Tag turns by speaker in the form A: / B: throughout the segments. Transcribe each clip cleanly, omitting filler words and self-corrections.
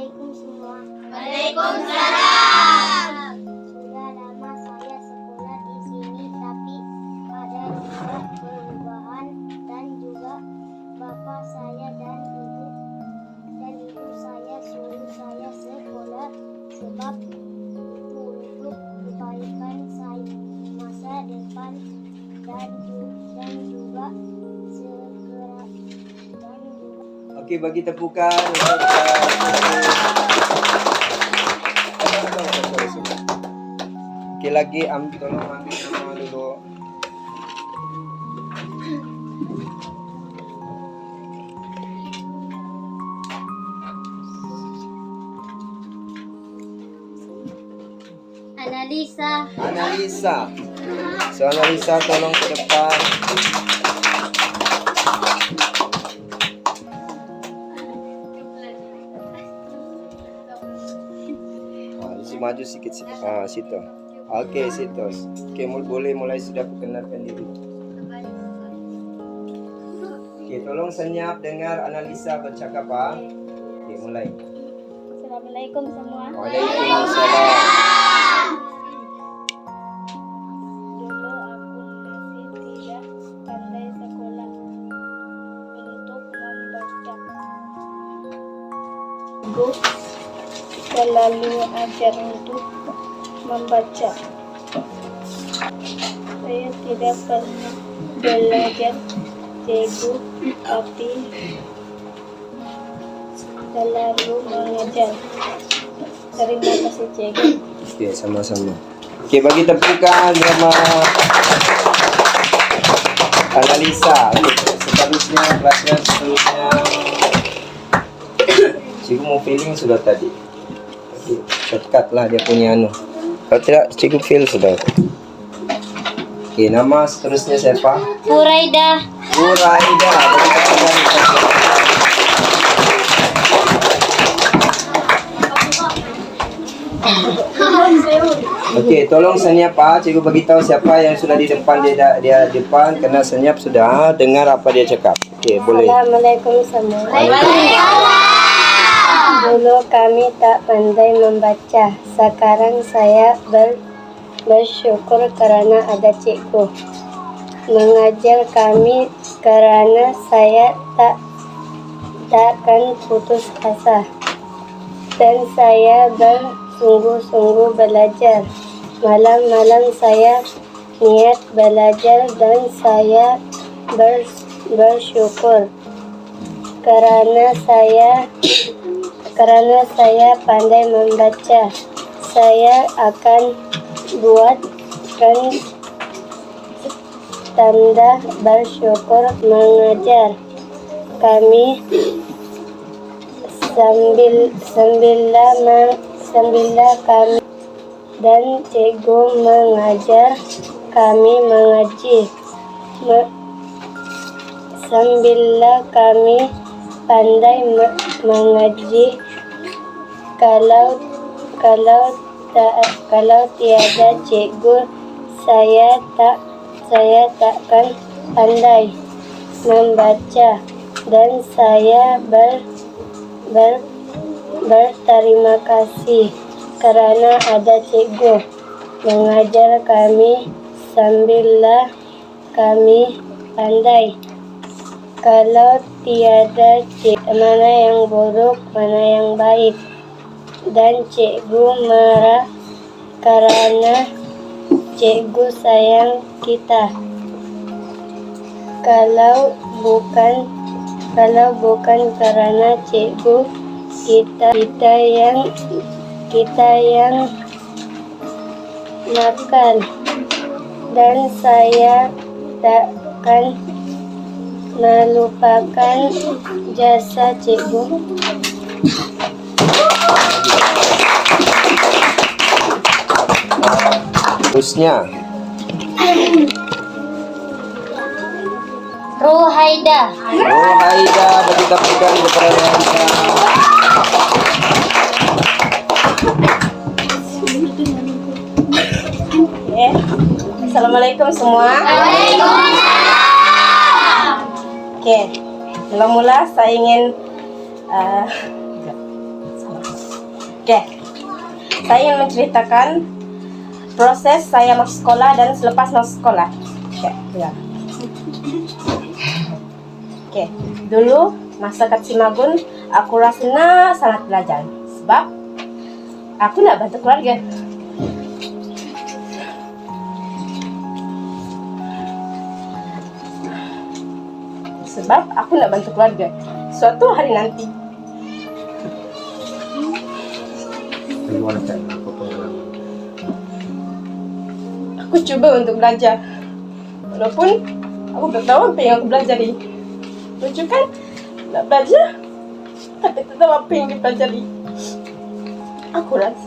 A: Assalamualaikum semua.
B: Waalaikumsalam.
A: Sudah lama saya sekolah di sini, tapi ada juga perubahan dan juga bapak saya dan ibu saya suruh saya sekolah sebab itu untuk kebaikan saya masa depan dan juga segera dan juga.
C: Okey, bagi tepukan. Okey, lagi tolong ambil semua dulu. Analisa. So analisa tolong ke depan. Maju sikit. Situ. Okey, situ. Okey, boleh mulai sudah perkenalkan diri. Okey, tolong senyap dengar analisa percakapan. Okey, mulai.
A: Assalamualaikum semua.
C: Waalaikumsalam.
A: Dulu aku masih tidak pandai sekolah untuk membaca. Ibu selalu ajar untuk membaca. Saya tidak pernah belajar cikgu, tapi selalu mengajar. Terima kasih cikgu.
C: Okey, sama-sama. Okey, bagi tepukan drama analisa. Seterusnya kelasnya seterusnya. Cikgu mau feeling sudah tadi. Okey, shortcut lah dia punya anu. Kalau tidak cikgu feel sudah. Okey, nama seterusnya siapa?
A: Furaida.
C: Furaida. Okey, tolong senyap cikgu bagi tahu siapa yang sudah di depan dia depan kena senyap sudah dengar apa dia cakap. Okey, boleh.
A: Assalamualaikum semua. Dulu kami tak pandai membaca. Sekarang saya bersyukur karena ada cikgu mengajar kami, karena saya takkan putus asa dan saya bersungguh-sungguh belajar. Malam-malam saya niat belajar dan saya bersyukur karena saya pandai membaca. Saya akan buatkan tanda bersyukur mengajar kami sambil kami dan cikgu mengajar kami mengaji. Sambil kami pandai mengaji. Kalau tiada cikgu, saya takkan pandai membaca, dan saya berterima kasih karena ada cikgu mengajar kami sambil kami pandai. Kalau tiada cikgu, mana yang buruk, mana yang baik, dan cikgu marah karena cikgu sayang kita. Kalau bukan karena cikgu, kita yang nakal, dan saya takkan melupakan jasa cikgu.
C: Terusnya
A: Ruhaida.
C: bagi tepukan kepada Ruhaida.
B: Assalamualaikum semua. Oke, mula-mula saya ingin
A: Oke, saya ingin menceritakan proses saya masuk sekolah dan selepas masuk sekolah. Oke, ya. Oke, dulu masa kecil Magun, aku rasa sangat belajar sebab aku nak bantu keluarga. Sebab aku nak bantu keluarga suatu hari nanti.
C: Gimana kan apa pengalaman?
A: Aku cuba untuk belajar, walaupun aku tak tahu apa yang aku pelajari. Lucu kan? Nak belajar, tapi tak tahu apa yang dipelajari. Aku rasa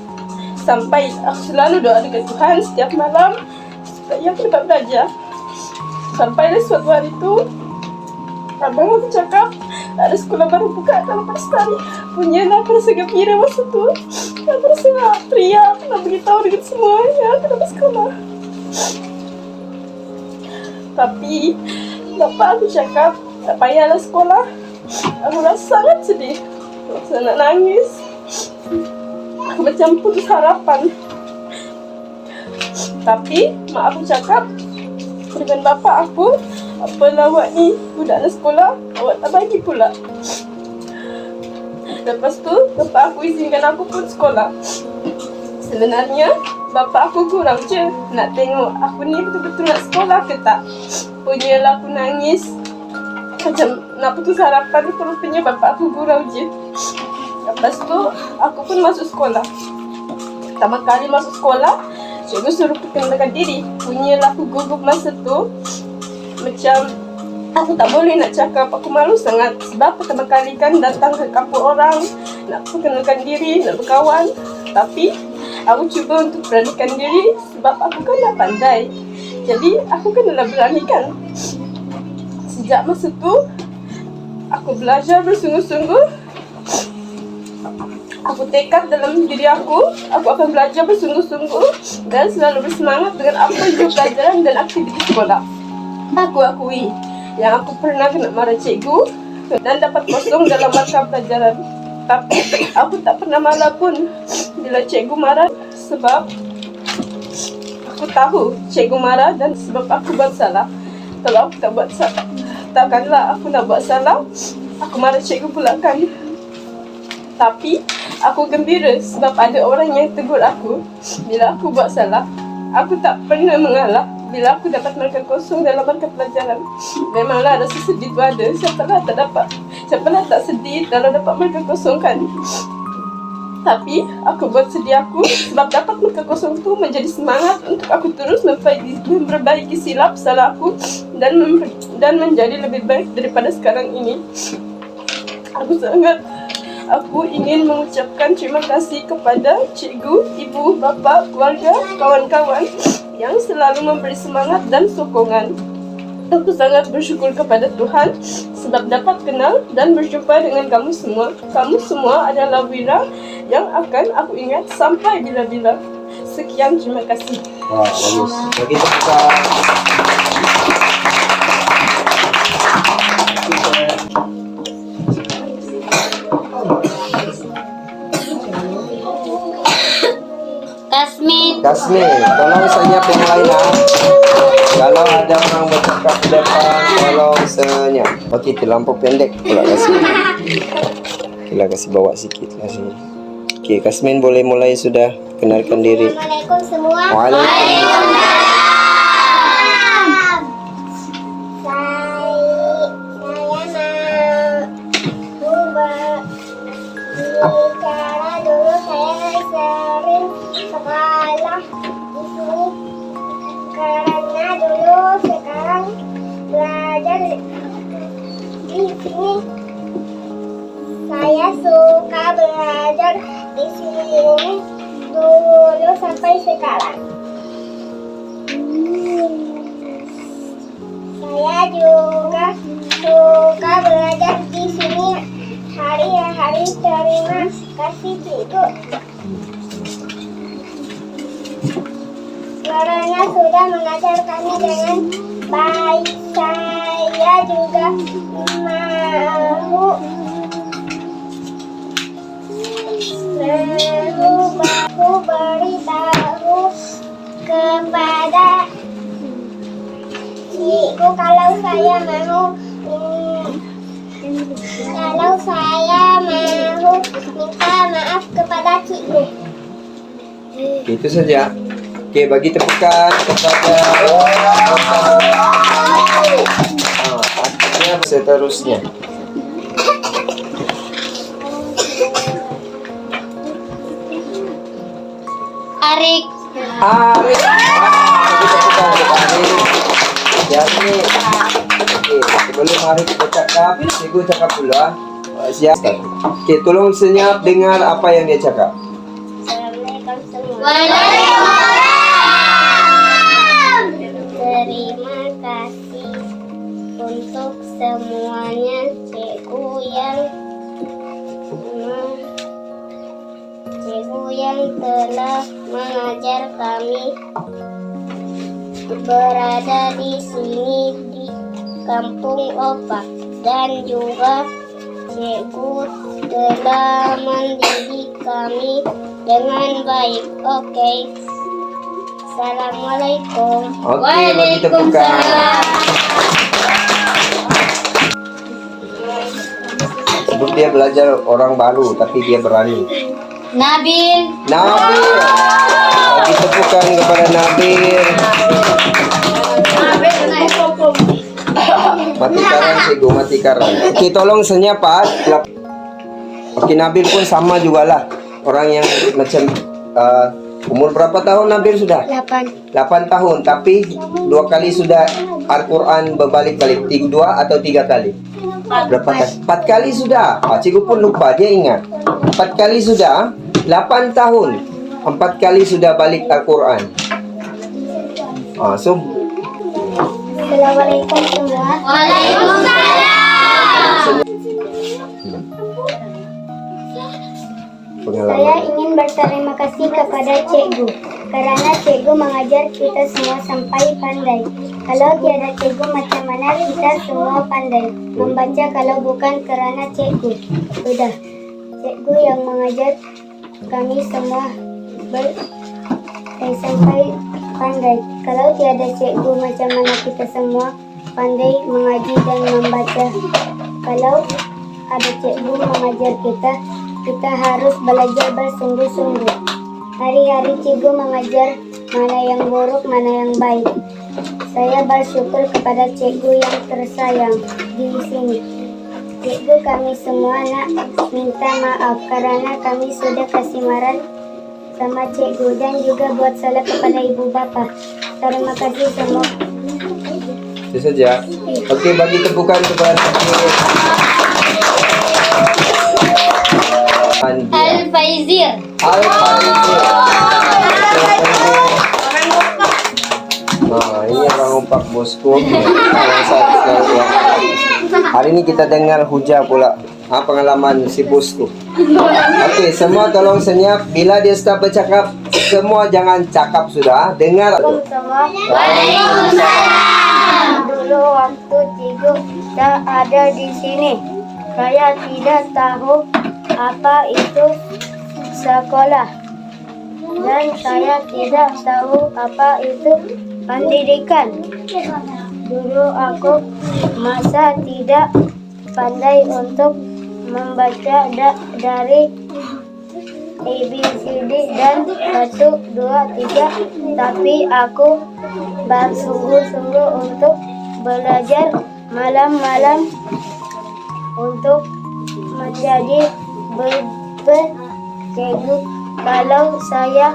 A: sampai aku selalu doa dekat Tuhan setiap malam supaya aku dapat belajar. Sampailah suatu hari itu, abang aku cakap ada sekolah baru buka dalam Pestari. Punyalah aku rasa gembira masa tu. Aku rasa nak teriak, nak beritahu dengan semua yang aku dapat sekolah. Tapi bapak aku cakap tak payahlah sekolah. Aku rasa sangat sedih. Aku rasa nak nangis. Aku macam putus harapan. Tapi mak aku cakap dengan bapak aku, apalah awak ni budak nak sekolah, awak tak bagi pula. Lepas tu bapak aku izinkan aku pun sekolah. Sebenarnya bapak aku kurang je nak tengok aku ni betul-betul nak sekolah ke tak. Punyalah aku nangis macam nak putus harapan. Rupanya bapak aku gurau je. Lepas tu aku pun masuk sekolah. Pertama kali masuk sekolah, cikgu suruh perkenalkan diri. Punyalah aku gugup masa tu. Macam aku tak boleh nak cakap, aku malu sangat. Sebab pertama kali kan datang ke kampung orang, nak perkenalkan diri, nak berkawan. Tapi aku cuba untuk beranikan diri sebab aku kan dah pandai. Jadi aku kenalah beranikan. Sejak masa tu aku belajar bersungguh-sungguh. Aku tekad dalam diri aku akan belajar bersungguh-sungguh dan selalu bersemangat dengan apa juga pelajaran dan aktiviti sekolah. Aku akui yang aku pernah kena marah cikgu dan dapat kosong dalam mata pelajaran. Tapi aku tak pernah marah pun bila cikgu marah sebab aku tahu cikgu marah dan sebab aku buat salah. Kalau aku tak buat salah, takkanlah aku nak buat salah, aku marah cikgu pula kan. Tapi aku gembira sebab ada orang yang tegur aku bila aku buat salah. Aku tak pernah mengalah bila aku dapat markah kosong dalam markah pelajaran. Memanglah rasa sedih tu ada. Siapalah tak sedih kalau dapat markah kosong kan. Tapi aku buat sedih aku sebab dapat markah kosong tu menjadi semangat untuk aku terus memperbaiki silap salah aku dan menjadi lebih baik daripada sekarang ini. Aku ingin mengucapkan terima kasih kepada cikgu, ibu, bapa, keluarga, kawan-kawan yang selalu memberi semangat dan sokongan. Aku sangat bersyukur kepada Tuhan sebab dapat kenal dan berjumpa dengan kamu semua. Kamu semua adalah wira yang akan aku ingat sampai bila-bila. Sekian, terima kasih.
C: Wah, bagus. Bagi tepuk Kasmi, tolong senyap yang lain lah. Kalau ada orang bercakap di depan, tolong senyap. Okey, terlampau pendek pula Kasmi. Okeylah, kasih bawa sikit lah sini. Okey, Kasmin boleh mulai sudah. Kenalkan diri.
A: Assalamualaikum semua.
C: Waalaikumsalam.
A: Bicara dulu saya sering sekolah di sini karena dulu sekarang belajar di sini. Saya suka belajar di sini dulu sampai sekarang. Saya juga suka belajar di sini hari-hari. Terima kasih cikgu karena sudah mengajar kami dengan baik. Saya juga mau
B: Aku beritahu kepada cikgu kalau saya mau minta maaf kepada cikgu.
C: Itu saja. Oke, bagi tepukan kepada seterusnya.
B: Arik.
C: Arif. Bagi tepukan untuk Arif. Jadi, oke, sebelum Arif bercakap, cikgu cakap dulu ah. Siap. Oke, tolong senyap dengar apa yang dia cakap.
B: Assalamualaikum semua. Terima kasih untuk semuanya cikgu yang telah mengajar kami berada di sini di Kampung Opak, dan juga cikgu telah mendidik kami dengan baik. Oke. Assalamualaikum.
C: Oke, bagi tepukan. Sebab dia belajar orang baru, tapi dia berani.
B: Nabil.
C: Nabil. Bagi tepukan kepada Nabil. Mati karang cikgu, mati karang. Oke, tolong senyap Pak. Oke, Nabil pun sama jugalah. Orang yang macam umur berapa tahun Nabil sudah?
B: 8.
C: 8 tahun, tapi 2 kali sudah Al-Quran berbalik-balik. 2 atau 3 kali? Berapa kali? 4 kali sudah. Cikgu pun lupa, dia ingat. 4 kali sudah, 8 tahun. 4 kali sudah balik Al-Quran. So,
B: Assalamualaikum semua. Waalaikumsalam. Saya ingin berterima kasih kepada cikgu karena cikgu mengajar kita semua sampai pandai. Kalau tiada cikgu, macam mana kita semua pandai membaca kalau bukan kerana cikgu? Sudah, cikgu yang mengajar kami semua sampai pandai. Kalau tiada cikgu, macam mana kita semua pandai mengaji dan membaca? Kalau ada cikgu mengajar kita, kita harus belajar bersungguh-sungguh. Hari-hari cikgu mengajar mana yang buruk, mana yang baik. Saya bersyukur kepada cikgu yang tersayang di sini. Cikgu, kami semua nak minta maaf karena kami sudah kasih marah sama cikgu dan juga buat salah kepada ibu bapa. Terima kasih semua.
C: itu saja. Oke, bagi tepukan kepada
B: Al-Faizir.
C: Nah, ini orang opak bosku. Hari ini kita dengar hujah pula. Pengalaman si bosku. Oke, semua tolong senyap. Bila dia start bercakap, semua jangan cakap sudah. Dengar.
B: Dulu waktu cikgu tak ada di sini, saya tidak tahu apa itu sekolah, dan saya tidak tahu apa itu pendidikan. Dulu aku masa tidak pandai untuk membaca dari ABCD dan 1, 2, 3, tapi aku bersungguh-sungguh untuk belajar malam-malam untuk menjadi cikgu. Kalau saya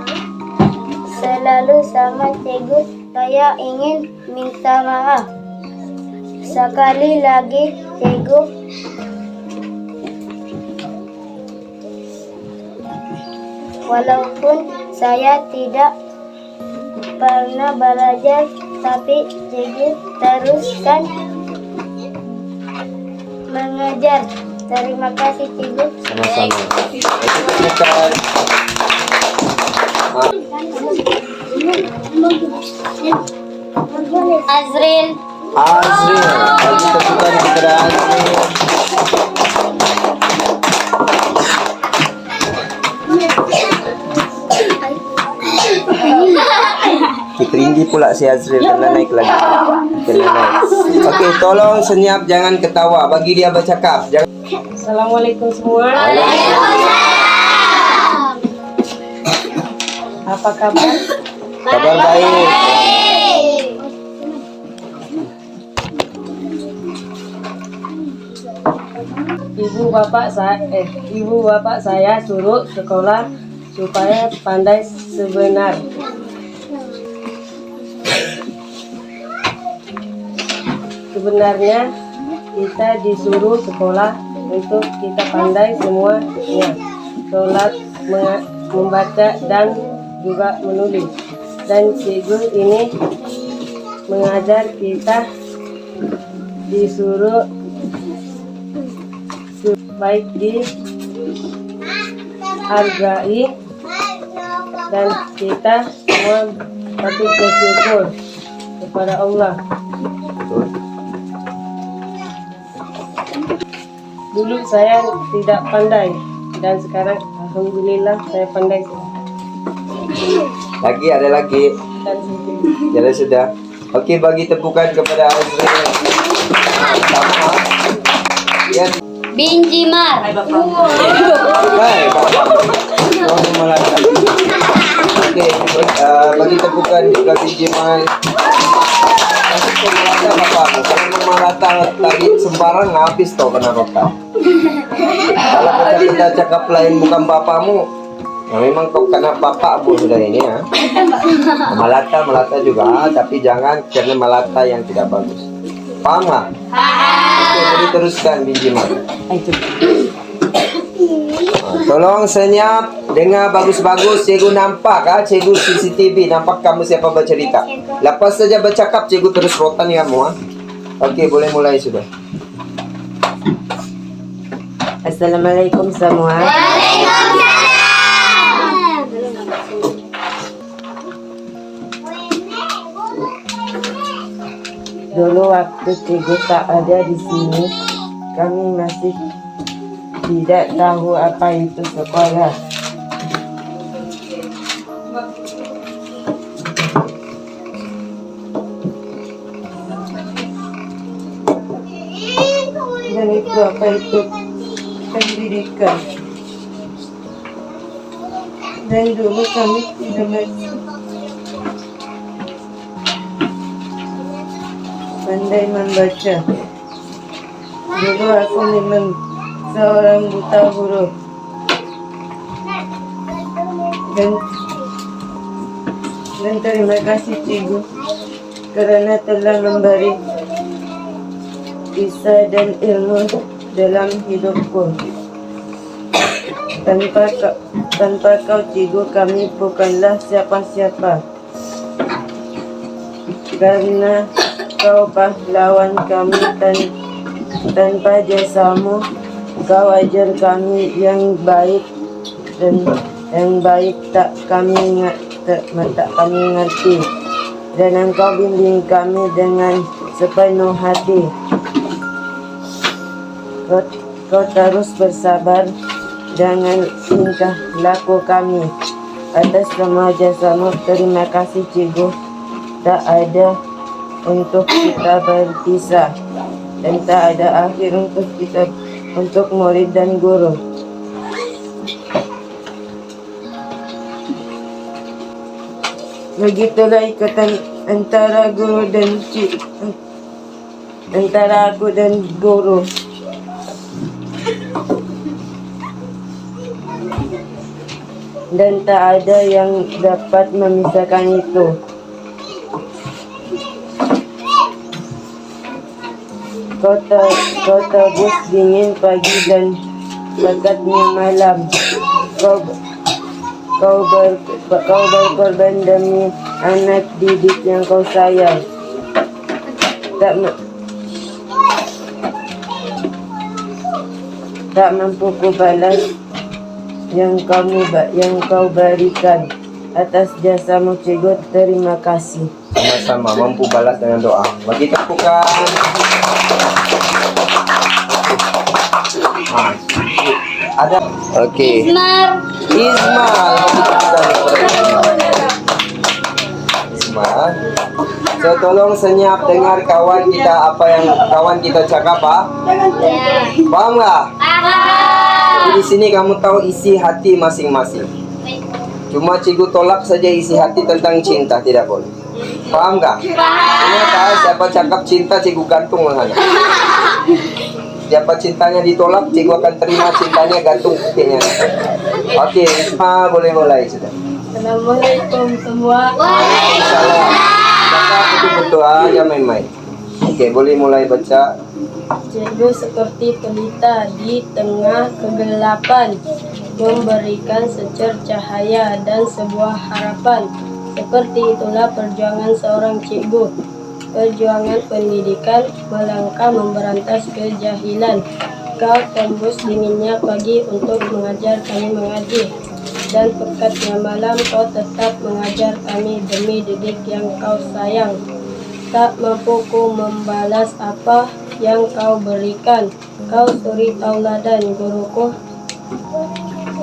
B: selalu sama cikgu, saya ingin minta maaf. Sekali lagi cikgu, walaupun saya tidak pernah belajar, tapi cikgu teruskan mengajar. Terima kasih cikgu.
C: Sama-sama.
B: Azril.
C: Azril, bagi tepukan kepada Azril. Terindi pula si Azril. Kena naik lagi. Kena naik. Okey, tolong senyap, jangan ketawa. Bagi dia bercakap. Jangan.
A: Assalamualaikum semua. Apa kabar?
C: Kabar baik.
A: Ibu bapak saya suruh sekolah supaya pandai sebenar. Sebenarnya kita disuruh sekolah untuk kita pandai semuanya, sholat, membaca dan juga menulis. Dan cikgu ini mengajar kita disuruh baik dihargai dan kita semua patut bersyukur kepada Allah. Dulu saya tidak pandai dan sekarang alhamdulillah saya pandai.
C: Lagi ada lagi.
A: Dan sedih.
C: Jadi sudah. Okey, bagi tepukan kepada Azril. Sama. Ya.
B: Binjimar.
C: Hai Bapak. Oh, malah. Okey, bagi tepukan kepada Jimal. Melata Bapak, kalau melata tadi sembarang habis tau kena rotan. Kalau kita cakap lain bukan bapakmu, ya memang kau kena bapakmu sudah ini ya. Melata juga, tapi jangan karena melata yang tidak bagus. Paham nggak? Oke, jadi teruskan Binjiman. Tolong senyap, dengar bagus-bagus. Cikgu nampak cikgu CCTV, nampak kamu siapa bercerita. Lepas saja bercakap, cikgu terus rotan kamu Okey, boleh mulai sudah.
A: Assalamualaikum semua. Dulu waktu cikgu tak ada di sini, kami masih tidak tahu apa itu sekolah. Dan itu apa itu pendidikan. Dan dulu kami tidak pandai membaca. Dulu aku memang seorang buta huruf. Dan terima kasih cikgu kerana telah memberi kisah dan ilmu dalam hidupku. Tanpa kau cikgu, kami bukanlah siapa-siapa. Karena kau pahlawan kami, tanpa jasamu kau ajar kami yang baik, dan yang baik tak kami ngerti, dan engkau bimbing kami dengan sepenuh hati. Kau terus bersabar dengan tingkah laku kami. Atas semua jasamu, terima kasih cikgu. Tak ada untuk kita berpisah, dan tak ada akhir untuk murid dan guru. Begitulah ikatan antara aku dan guru. Dan tak ada yang dapat memisahkan itu. Kau tebus dingin pagi dan pekatnya malam. Kau berkorban demi anak didik yang kau sayang. Tak mampu ku balas yang kau berikan. Atas jasamu cikgu, terima kasih.
C: Sama-sama, mampu balas dengan doa. Bagi tepukan. Ada. Okey. Ismail. Ismail. tolong senyap dengar kawan kita apa yang kawan kita cakap, ah. Paham nggak? Jadi di sini kamu tahu isi hati masing-masing. Cuma cikgu tolak saja isi hati tentang cinta, tidak boleh. Paham nggak? Ternyata siapa cakap cinta, cikgu gantung lah. Siapa cintanya ditolak, cikgu akan terima cintanya gantung buktinya. Oke, boleh mulai sudah.
A: Assalamualaikum semua.
C: Salam. Baca betul-betul aja main-main. Oke, boleh mulai baca.
A: Cikgu seperti pelita di tengah kegelapan, memberikan secer cahaya dan sebuah harapan. Seperti itulah perjuangan seorang cikgu. Perjuangan pendidikan melangkah memberantas kejahilan. Kau tembus dinginnya pagi untuk mengajar kami mengaji, dan pekatnya malam kau tetap mengajar kami demi didik yang kau sayang. Tak mampu ku membalas apa yang kau berikan. Kau suri tauladan guruku.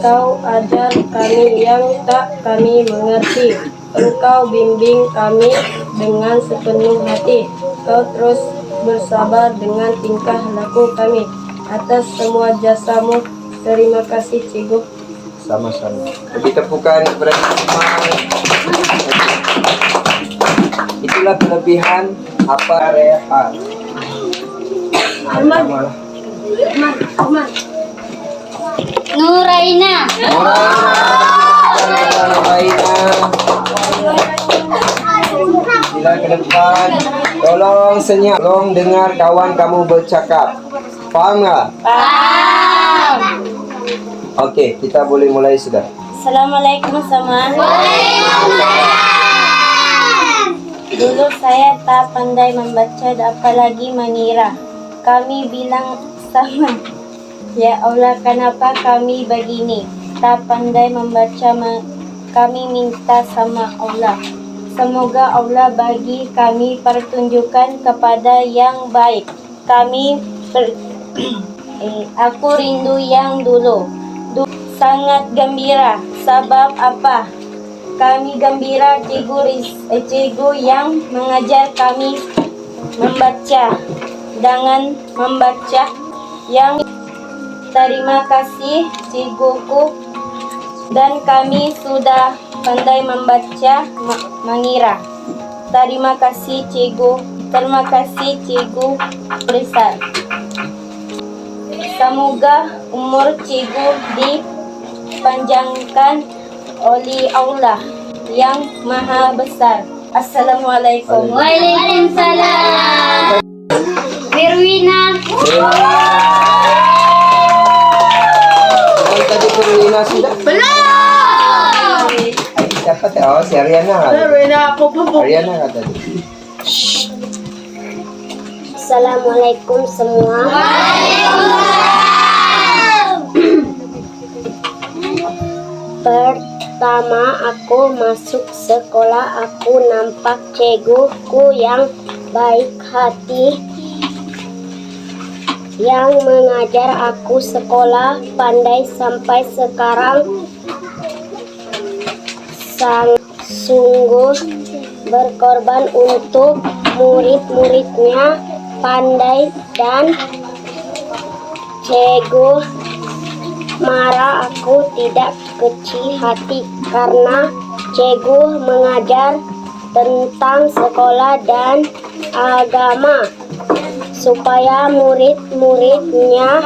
A: Kau ajar kami yang tak kami mengerti. Engkau bimbing kami dengan sepenuh hati. Kau terus bersabar dengan tingkah laku kami. Atas semua jasamu, terima kasih cikgu.
C: Sama-sama. Beri tepukan kepada semua. Itulah kelebihan apa rehat.
B: Nuraina.
C: Sila ke depan. Tolong senyap. Tolong dengar kawan kamu bercakap. Faham nggak?
B: Paham.
C: Oke, kita boleh mulai sudah.
B: Assalamualaikum semua. Dulu saya tak pandai membaca apalagi mengira. Kami bilang sama, ya Allah kenapa kami begini? Tak pandai membaca, kami minta sama Allah. Semoga Allah bagi kami pertunjukan kepada yang baik. Aku rindu yang dulu. Sangat gembira. Sebab apa? Kami gembira cikgu yang mengajar kami membaca dengan membaca yang terima kasih cikguku, dan kami sudah pandai membaca mengira. Terima kasih cikgu. Terima kasih cikgu besar. Semoga umur cikgu dipanjangkan oleh Allah yang Maha Besar. Assalamualaikum. Waalaikumsalam. Firwina.
C: Tadi Firwina sudah?
A: Belum.
C: Siapa teh? Oh, si Ariana. Ariana kata tadi.
B: Assalamualaikum semua. Pertama aku masuk sekolah, aku nampak cikguku yang baik hati, yang mengajar aku sekolah pandai sampai sekarang. Sungguh berkorban untuk murid-muridnya, pandai dan cikgu marah aku tidak kecil hati karena cikgu mengajar tentang sekolah dan agama supaya murid-muridnya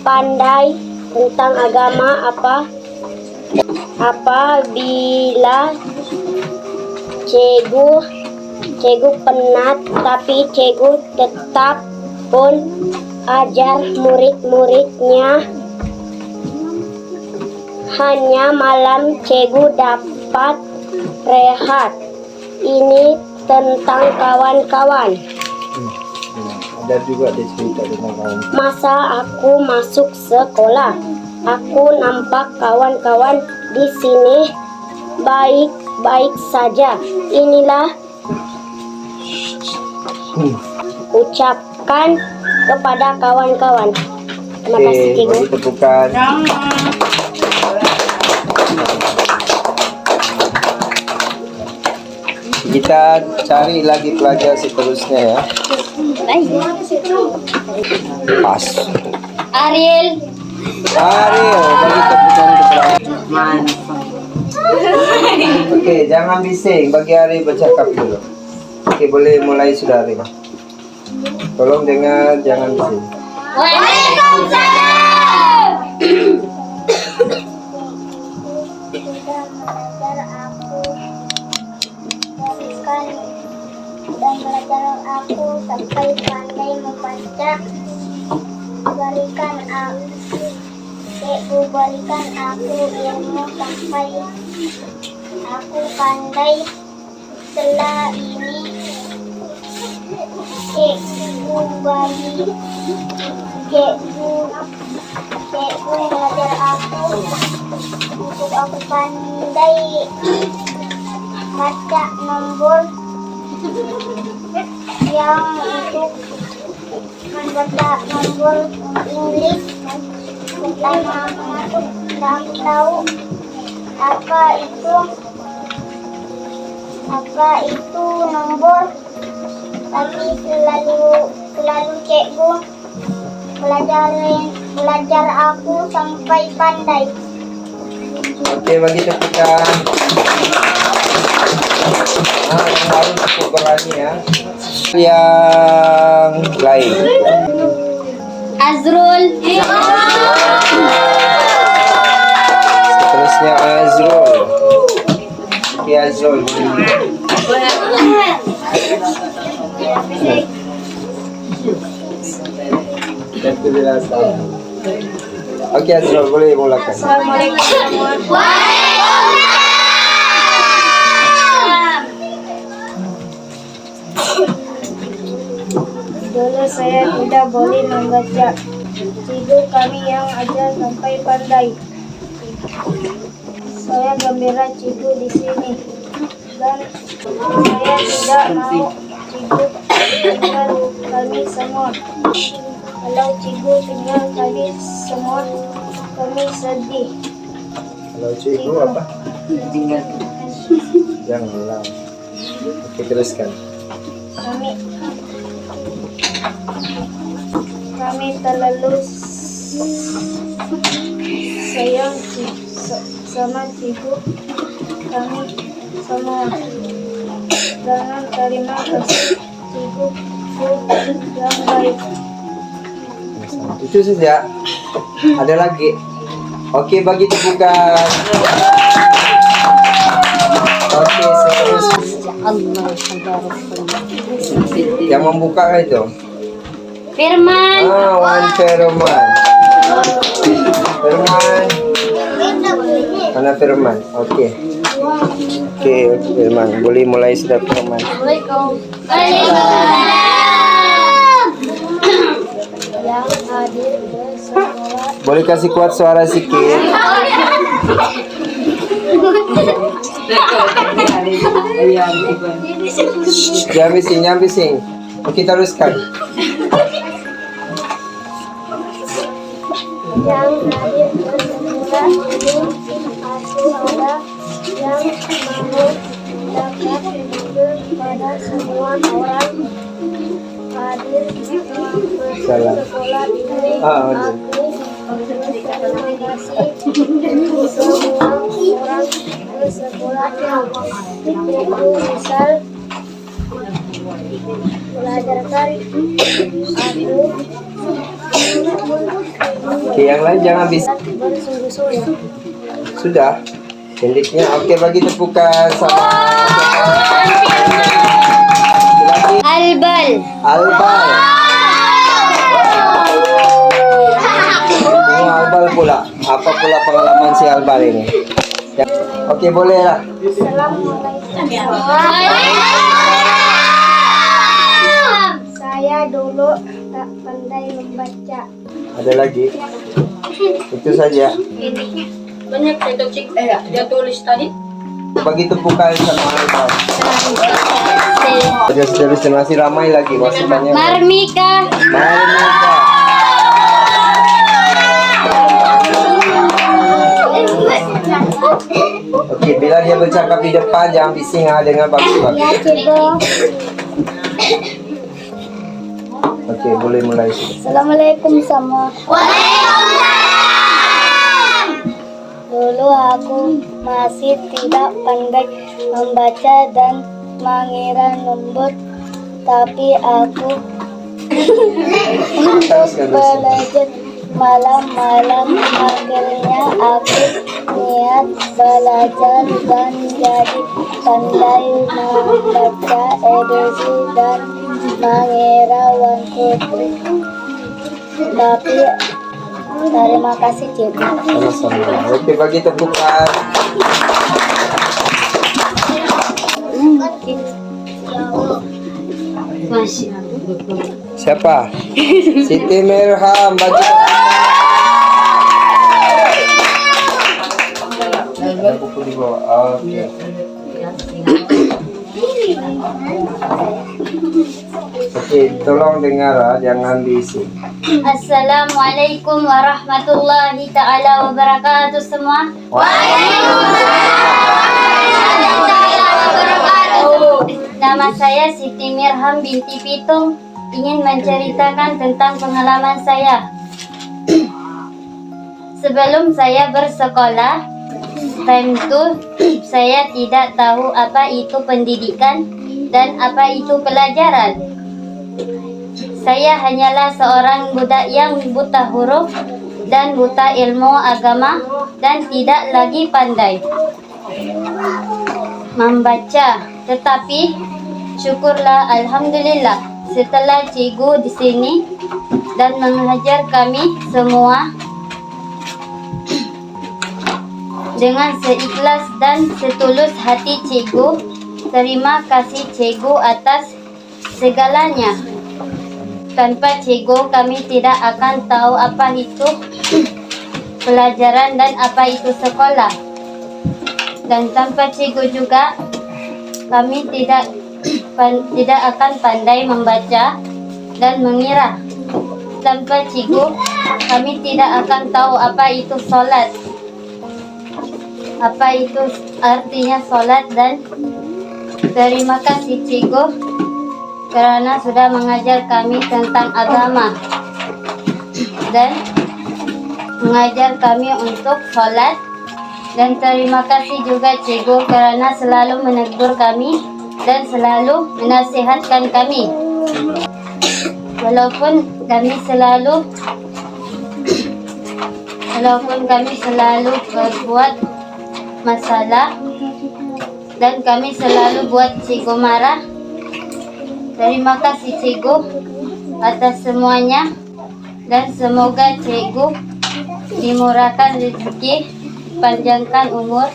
B: pandai tentang agama. Apabila cikgu penat, tapi cikgu tetap pun ajar murid-muridnya. Hanya malam cikgu dapat rehat. Ini tentang kawan-kawan.
C: Ada juga dia cerita tentang kawan.
B: Masa aku masuk sekolah, aku nampak kawan-kawan di sini baik-baik saja. Inilah ucapkan kepada kawan-kawan. Terima kasih cikgu.
C: Beri tepukan. Kita cari lagi pelajar seterusnya ya. Pas.
B: Ariel.
C: Ariel, bagi tepukan keberanian. Oke, jangan bising. Bagi Ariel bercakap dulu. Oke, boleh mulai sudah Ariel. Tolong dengar, jangan bising.
B: Waalaikumsalam. Sudah mengajar aku sampai pandai membaca. Berikan aku ilmu sampai aku pandai. Setelah ini Cikgu mengajar aku untuk aku pandai baca nombor yang untuk membaca nombor Inggris. Pertama aku tahu apa itu nombor, tapi selalu cikgu belajar aku sampai pandai.
C: Oke, bagi tepukan. Yang baru cukup berani ya. Yang lain.
B: Azrul.
C: Seterusnya Azrul. Oke, Azrul. Oke, Azrul, boleh mulakan.
A: Assalamualaikum warahmatullahi
B: Dulu saya tidak boleh membaca. Cikgu kami yang ajar sampai pandai. Saya gembira cikgu di sini. Dan saya tidak mau cikgu tinggal kami semua. Kalau cikgu tinggal kami semua, kami sedih.
C: Kalau cikgu apa? Janganlah. Oke, teruskan.
B: Kami terlalu sayang sama cikgu kami semua. Dengan terima kasih cikgu yang baik.
C: Itu saja. Ada lagi. Oke, bagi tepukan. Oke, seterusnya. Yang membuka itu.
B: Firman.
C: Wan Firman. Mana Firman? Oke, Firman. Boleh mulai sudah Firman.
B: Yang hadir bersama.
C: Boleh kasih kuat suara sikit. Jangan bising. Oke, teruskan.
B: Yang hadir bersemula ini aku ada yang mau dapat jujur pada semua orang hadir bersekolah ini. Aku terima kasih semua orang bersekolah itu misal belajarkan aku.
C: Oke, yang lain jangan bisa.
B: Bersungguh-sungguh.
C: Sudah. Pendeknya. Oke, bagi tepukan sama.
B: Albal.
C: Albal. Albal pula. Apa pula pengalaman si Albal ini? Ya. Oke, boleh lah.
B: Saya dulu tak pandai membaca.
C: Ada lagi? Itu saja.
A: Banyak saya cek dia tulis tadi.
C: Bagi tepukan sama Albal. Seterusnya masih ramai lagi masukannya.
B: Marmika.
C: Marmika. Okey, bila dia bercakap di depan jangan bising dengan bagus-bagus.
B: Ya, cikgu.
C: Okey, boleh mulai.
B: Assalamualaikum semua. Dulu aku masih tidak pandai membaca dan mengira nombor, tapi aku untuk belajar malam-malam. Akhirnya aku niat belajar dan jadi pandai membaca ABC dan mengira 1, 2, 3. Tapi terima kasih cikgu.
C: Sama-sama. Okey, bagi tepukan. Siapa? Siti Mirham bagi. Buku di bawah. Okey. Okey, tolong dengar jangan bising.
B: Assalamualaikum warahmatullahi ta'ala wabarakatuh semua. Nama saya Siti Mirham binti Pitung. Ingin menceritakan tentang pengalaman saya. Sebelum saya bersekolah, time itu saya tidak tahu apa itu pendidikan dan apa itu pelajaran. Saya hanyalah seorang budak yang buta huruf dan buta ilmu agama dan tidak lagi pandai membaca. Tetapi syukurlah, alhamdulillah, setelah cikgu di sini dan mengajar kami semua dengan seikhlas dan setulus hati cikgu. Terima kasih cikgu atas segalanya. Tanpa cikgu kami tidak akan tahu apa itu pelajaran dan apa itu sekolah. Dan tanpa cikgu juga kami tidak akan pandai membaca dan mengira. Tanpa cikgu kami tidak akan tahu apa itu solat, apa itu artinya solat. Dan terima kasih cikgu kerana sudah mengajar kami tentang agama dan mengajar kami untuk solat. Dan terima kasih juga cikgu kerana selalu menegur kami dan selalu menasihatkan kami. Walaupun kami selalu berbuat masalah dan kami selalu buat cikgu marah. Terima kasih cikgu atas semuanya dan semoga cikgu dimurahkan rezeki, panjangkan umur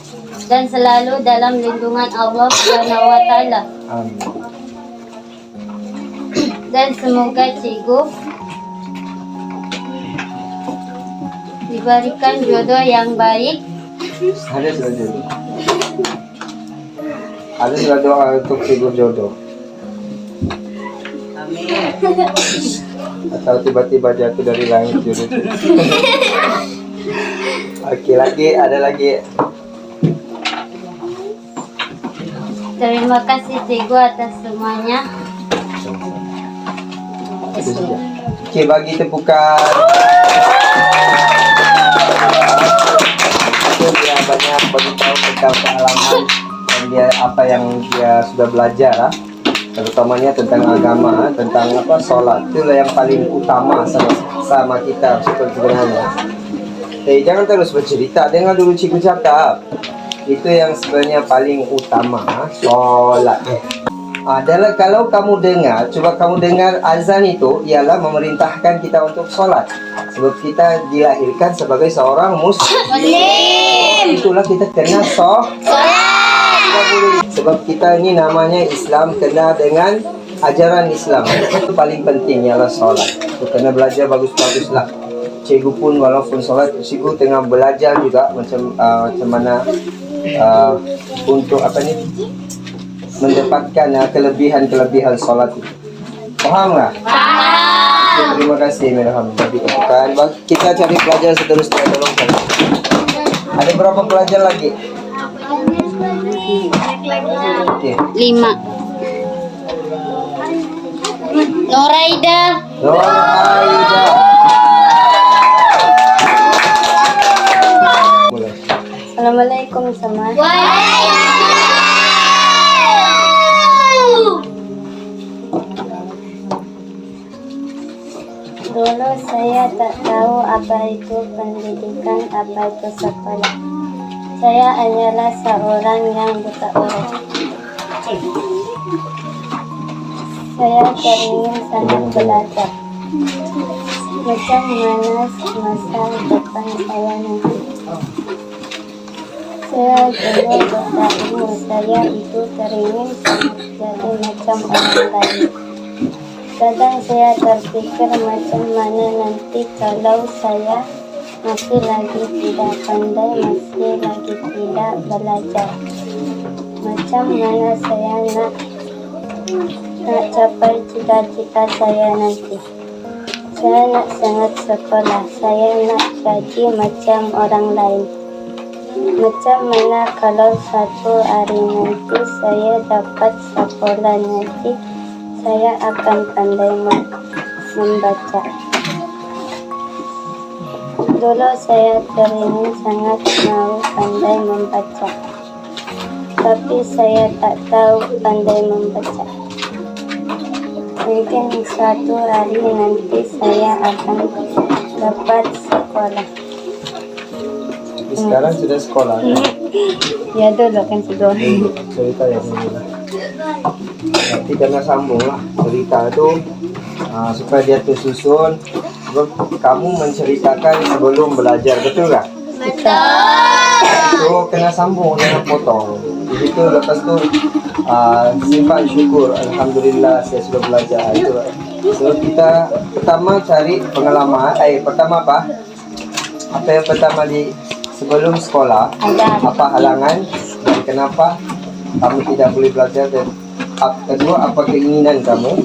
B: dan selalu dalam lindungan Allah Subhanahu wa taala.
C: Amin.
B: Dan semoga cikgu diberikan jodoh yang baik.
C: Ada sudah jodoh. Ada sudah doa untuk cikgu jodoh. Atau tiba-tiba jatuh dari langit jodoh. Okey, ada lagi.
B: Terima kasih cikgu atas semuanya.
C: Okey, bagi tepukan. Dia banyak beritahu tentang pengalaman dan dia apa yang dia sudah belajar terutamanya tentang agama, tentang solat. Itulah yang paling utama sama kita sebenarnya. Jangan terus bercerita, dengar dulu cikgu cakap. Itu yang sebenarnya paling utama, solat. Adalah kalau kamu dengar, coba kamu dengar azan itu ialah memerintahkan kita untuk solat. Sebab kita dilahirkan sebagai seorang muslim. Itulah kita kena solat. Sebab kita ini namanya Islam, kena dengan ajaran Islam. Itu paling penting ialah solat. Kita kena belajar bagus-baguslah. Cikgu pun walaupun solat, cikgu tengah belajar juga macam mana untuk mendapatkan kelebihan solat itu. Faham tak? Faham. Terima kasih Mirham. Kita cari pelajar seterusnya, tolong. Ada berapa pelajar lagi? Oke.
B: 5. Noraida.
C: Noraida. Mulai.
B: Assalamualaikum semua. Dulu saya tak tahu apa itu pendidikan, apa itu sekolah. Saya hanyalah seorang yang buta huruf. Saya teringin sangat belajar. Macam mana masa depan saya nanti. Saya dulu bertanya, saya itu teringin jadi macam orang lain. Kadang saya terpikir macam mana nanti kalau saya masih lagi tidak pandai, masih lagi tidak belajar. Macam mana saya nak capai cita-cita saya nanti. Saya nak sangat sekolah, saya nak jadi macam orang lain. Macam mana kalau satu hari nanti saya dapat sekolah nanti, saya akan pandai membaca. Dulu saya teringin sangat mau pandai membaca, tapi saya tak tahu pandai membaca. Mungkin suatu hari nanti saya akan dapat sekolah.
C: Sekarang sudah sekolah kan?
B: Ya dulu kan sudah.
C: Cerita ya sebenarnya. Nanti kena sambung lah cerita itu supaya dia tersusun. Sebab kamu menceritakan sebelum belajar, betul tak?
B: Betul.
C: Itu kena sambung, jangan potong. Jadi itu lepas tu simpan syukur, alhamdulillah saya sudah belajar. Itu. So kita pertama cari pengalaman. Pertama apa? Apa yang pertama di sebelum sekolah? Apa halangan dan kenapa kamu tidak boleh belajar, dan kedua apa keinginan kamu?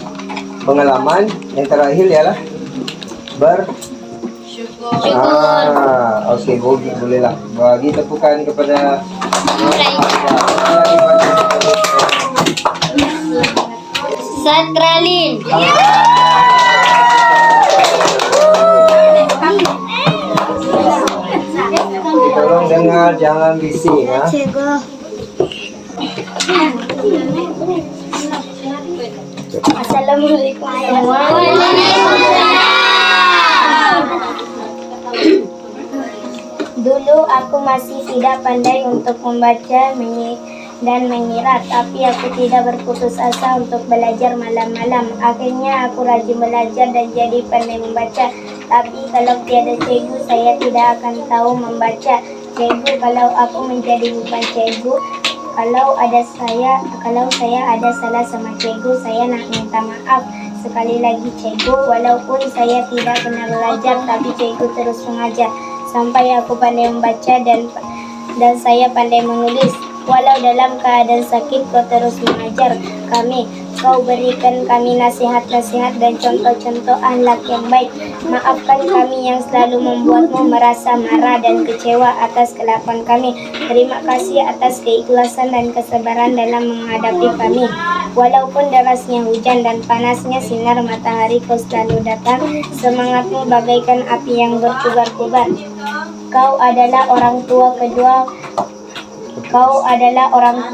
C: Pengalaman. Yang terakhir ialah okey, bolehlah. Bagi tepukan kepada
B: Satralin.
C: Tolong dengar, jangan bising ya.
B: Assalamualaikum. Dulu aku masih tidak pandai untuk membaca dan mengira, tapi aku tidak berputus asa untuk belajar malam-malam. Akhirnya aku rajin belajar dan jadi pandai membaca. Tapi kalau tiada cikgu, saya tidak akan tahu membaca. Cikgu, kalau aku menjadi bukan cikgu, kalau saya ada salah sama cikgu, saya nak minta maaf. Sekali lagi cikgu, walaupun saya tidak pernah belajar, tapi cikgu terus mengajar. Sampai aku pandai membaca dan saya pandai menulis. Walau dalam keadaan sakit, kau terus mengajar kami. Kau berikan kami nasihat-nasihat dan contoh-contoh akhlak yang baik. Maafkan kami yang selalu membuatmu merasa marah dan kecewa atas kelakuan kami. Terima kasih atas keikhlasan dan kesabaran dalam menghadapi kami. Walaupun derasnya hujan dan panasnya sinar matahari, kau selalu datang. Semangatmu bagaikan api yang berkobar-kobar. Kau adalah orang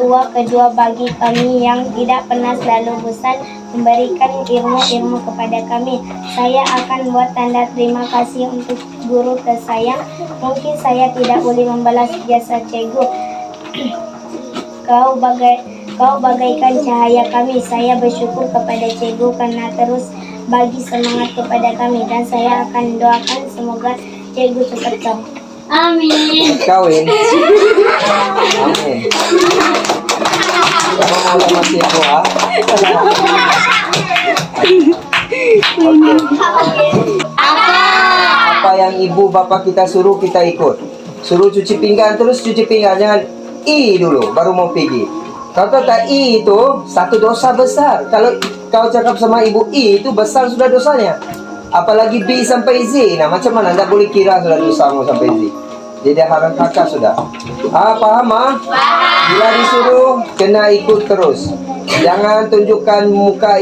B: tua kedua bagi kami yang tidak pernah selalu bosan memberikan ilmu-ilmu kepada kami. Saya akan buat tanda terima kasih untuk guru tersayang. Mungkin saya tidak boleh membalas jasa cikgu. Kau bagaikan cahaya kami. Saya bersyukur kepada cikgu karena terus bagi semangat kepada kami, dan saya akan doakan semoga cikgu cepat tahu. Amin.
C: Kawin. Amin. Kamu mau sama cikgu Apa yang ibu bapa kita suruh, kita ikut. Suruh cuci pinggan, terus cuci pinggan. Jangan I dulu baru mau pergi. Kau tahu tak, I itu satu dosa besar. Kalau kau cakap sama ibu I itu besar sudah dosanya. Apalagi B sampai Z. Nah, macam mana anda boleh kira sudah dosamu sampai Z? Jadi harap kakak sudah. Paham Bila disuruh kena ikut terus. Jangan tunjukkan muka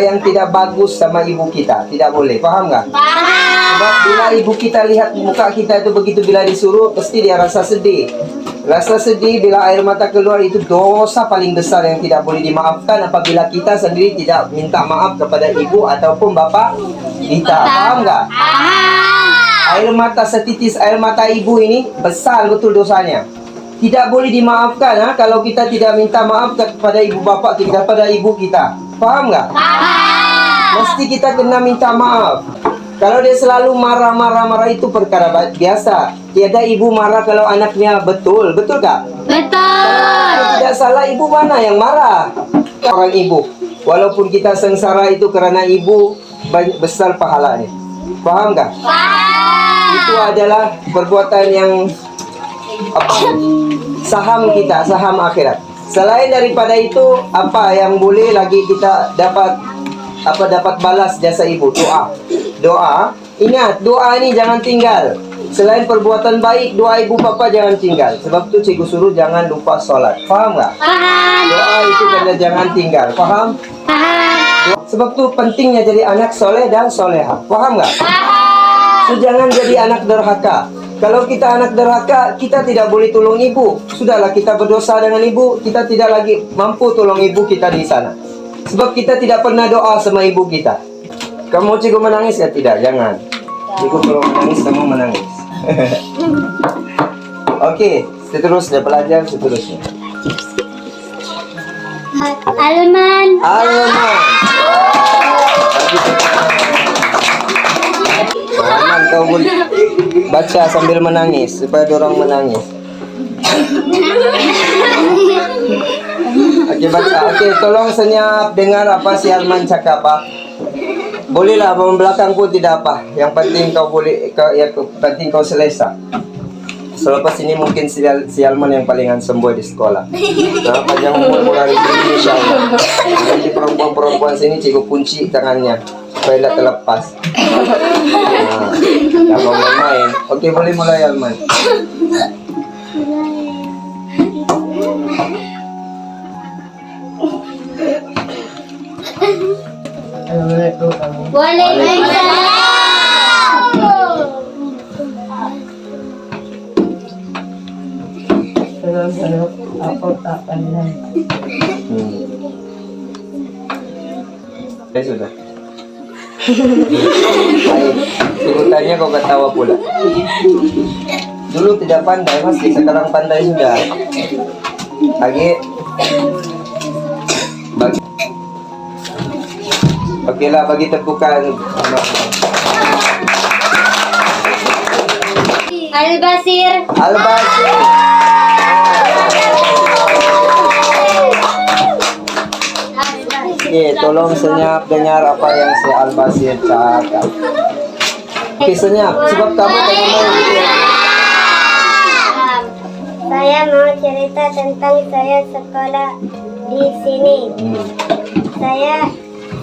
C: yang tidak bagus sama ibu kita. Tidak boleh. Paham nggak? Sebab bila ibu kita lihat muka kita itu begitu bila disuruh, pasti dia rasa sedih. Rasa sedih bila air mata keluar itu dosa paling besar yang tidak boleh dimaafkan apabila kita sendiri tidak minta maaf kepada ibu ataupun bapak kita. Paham nggak? Air mata setitis air mata ibu ini besar betul dosanya. Tidak boleh dimaafkan kalau kita tidak minta maaf kepada ibu bapak kita, kepada ibu kita. Paham nggak? Mesti kita kena minta maaf. Kalau dia selalu marah itu perkara biasa. Tiada ibu marah kalau anaknya betul kah? Betul. Tidak salah, ibu mana yang marah? Orang ibu. Walaupun kita sengsara itu karena ibu, besar pahalanya. Paham nggak? Itu adalah perbuatan yang saham kita, saham akhirat. Selain daripada itu, apa yang boleh lagi kita dapat balas jasa ibu? Doa. Ingat, doa ini jangan tinggal. Selain perbuatan baik, doa ibu bapa jangan tinggal. Sebab itu cikgu suruh jangan lupa sholat. Paham nggak? Paham. Doa itu kena jangan tinggal. Paham? Paham. Sebab itu pentingnya jadi anak soleh dan soleha. Paham nggak? Paham. So, jangan jadi anak derhaka. Kalau kita anak derhaka, kita tidak boleh tolong ibu. Sudahlah, kita berdosa dengan ibu, kita tidak lagi mampu tolong ibu kita di sana. Sebab kita tidak pernah doa sama ibu kita. Kamu cikgu menangis ya? Tidak, jangan. Cikgu kalau menangis, kamu menangis. Oke, seterusnya belajar seterusnya.
B: Alman.
C: Alman, kau boleh baca sambil menangis supaya dorang menangis. Oke, baca. Oke, tolong senyap dengar apa si Alman cakap. Bolehlah belakang pun tidak apa. Yang penting kau boleh penting kau selesa. Selepas ini mungkin si Alman yang paling handsome boy di sekolah. Nah, panjang umur hari ini insyaallah. Nanti perempuan sini cikgu kunci tangannya supaya tidak terlepas. Nah, jangan main-main. Oke, boleh mulai Alman.
A: Aku tak pandai.
C: Sudah. Baik, urutannya kau ketawa pula. Dulu tidak pandai masih, sekarang pandai sudah. Lagi. Okeylah, bagi tepukan.
B: Al-Basir.
C: Okey, tolong senyap dengar apa yang si Al-Basir cakap. Okey, senyap. Sebab kamu tengah main gitu.
B: Saya mau cerita tentang saya sekolah di sini. Saya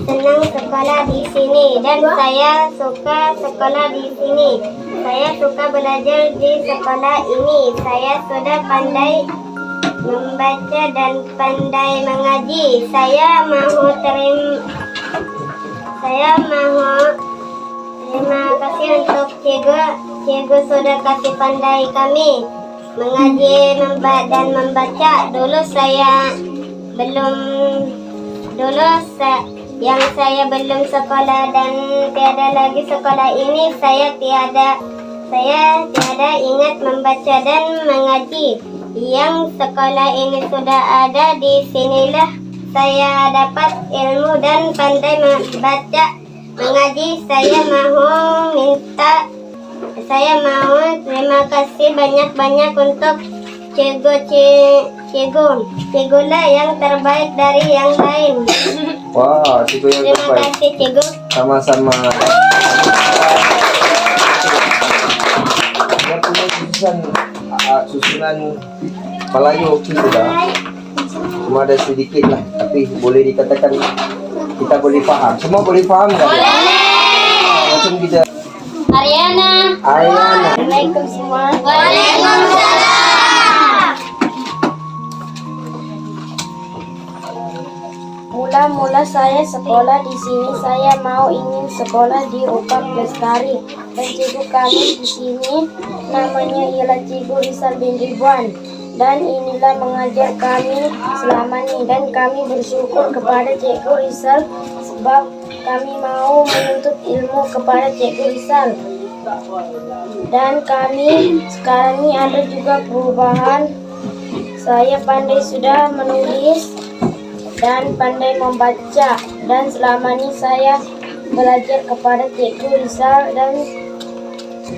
B: senang sekolah di sini dan saya suka sekolah di sini. Saya suka belajar di sekolah ini. Saya sudah pandai membaca dan pandai mengaji. Saya mau terima kasih untuk cikgu sudah kasih pandai kami mengaji dan membaca. Yang saya belum sekolah dan tiada lagi sekolah ini, saya tiada ingat membaca dan mengaji. Yang sekolah ini sudah ada, di sinilah saya dapat ilmu dan pandai membaca mengaji. Saya terima kasih banyak-banyak untuk cikgu lah yang terbaik dari yang lain.
C: Wah, cikgu yang terbaik.
B: Terima kasih cikgu.
C: Sama-sama. Dia punya susunan Melayu sudah. Cuma ada sedikit lah, tapi boleh dikatakan kita boleh faham. Semua boleh faham kan? Macam kita.
B: Ariana.
C: Ayana.
B: Assalamualaikum semua. Mula-mula saya sekolah di sini, saya ingin sekolah di Rupak Lestari. Dan cikgu kami di sini namanya ialah Cikgu Rizal bin Ridwan. Dan inilah mengajar kami selama ini. Dan kami bersyukur kepada Cikgu Rizal sebab kami mau menuntut ilmu kepada Cikgu Rizal. Dan kami sekarang ini ada juga perubahan. Saya pandai sudah menulis dan pandai membaca, dan selama ini saya belajar kepada Cikgu Rizal. Dan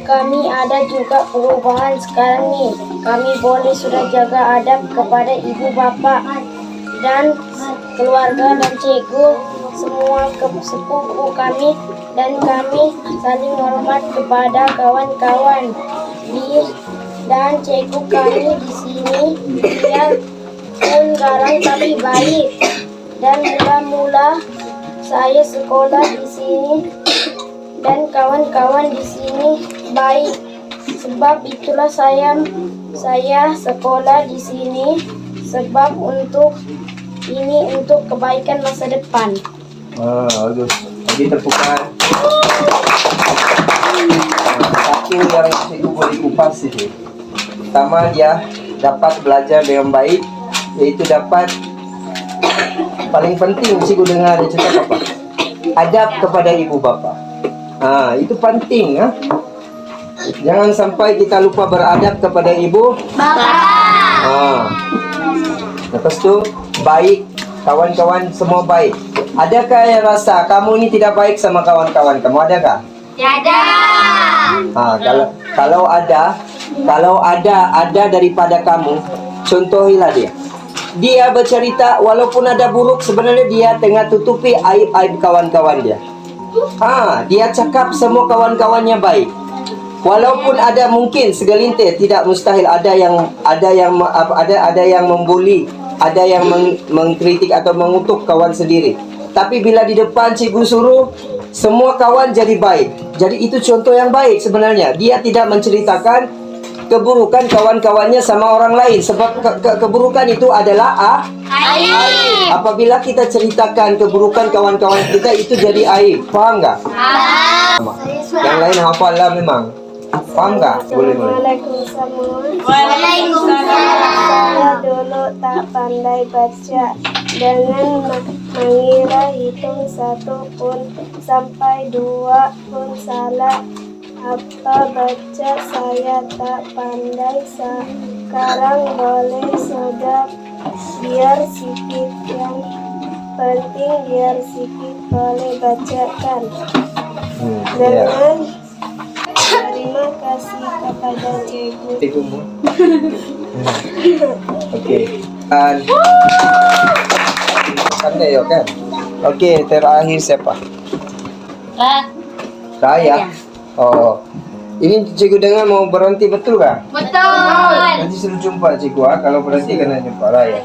B: kami ada juga perubahan sekarang nih. Kami boleh sudah jaga adab kepada ibu bapak dan keluarga dan cikgu semua sepupu kami, dan kami saling hormat kepada kawan-kawan dan cikgu kami di sini dia pun garang tapi baik. Dan mula-mula saya sekolah di sini dan kawan-kawan di sini baik. Sebab itulah saya sekolah di sini sebab untuk kebaikan masa depan.
C: Bagus. Jadi tepukan. Satu yang cikgu boleh kupas ini. Pertama, dia dapat belajar dengan baik, iaitu dapat paling penting cikgu dengar dia cakap apa? Adab kepada ibu bapa. Itu penting. Jangan sampai kita lupa beradab kepada ibu bapa. Lepas tu baik, kawan-kawan semua baik. Adakah yang rasa kamu ini tidak baik sama kawan-kawan kamu? Adakah?
B: Ada.
C: Kalau ada daripada kamu, contohilah dia. Dia bercerita walaupun ada buruk, sebenarnya dia tengah tutupi aib-aib kawan-kawan dia. Dia cakap semua kawan-kawannya baik. Walaupun ada mungkin segelintir, tidak mustahil ada yang membuli, ada yang mengkritik atau mengutuk kawan sendiri. Tapi bila di depan cikgu suruh, semua kawan jadi baik. Jadi itu contoh yang baik sebenarnya. Dia tidak menceritakan keburukan kawan-kawannya sama orang lain. Sebab keburukan itu adalah aib. Apabila kita ceritakan keburukan kawan-kawan kita, itu jadi aib. Faham tak? Yang lain hafal lah memang. Faham tak? Boleh.
B: Saya dulu tak pandai baca. Dengan mengira hitung 1 pun sampai 2 pun salah. Apa baca saya tak pandai. Sekarang boleh sudah. Biar sikit, yang penting biar sikit boleh bacakan. Dengan terima kasih kepada cikgu.
C: Cikgumu. Okey. Pandai kan? Okey, terakhir siapa? Saya. Oh. Ini cikgu dengar mau berhenti, betul kan?
B: Betul.
C: Nanti suruh jumpa cikgu. Kalau berhenti kena jumpa Raya.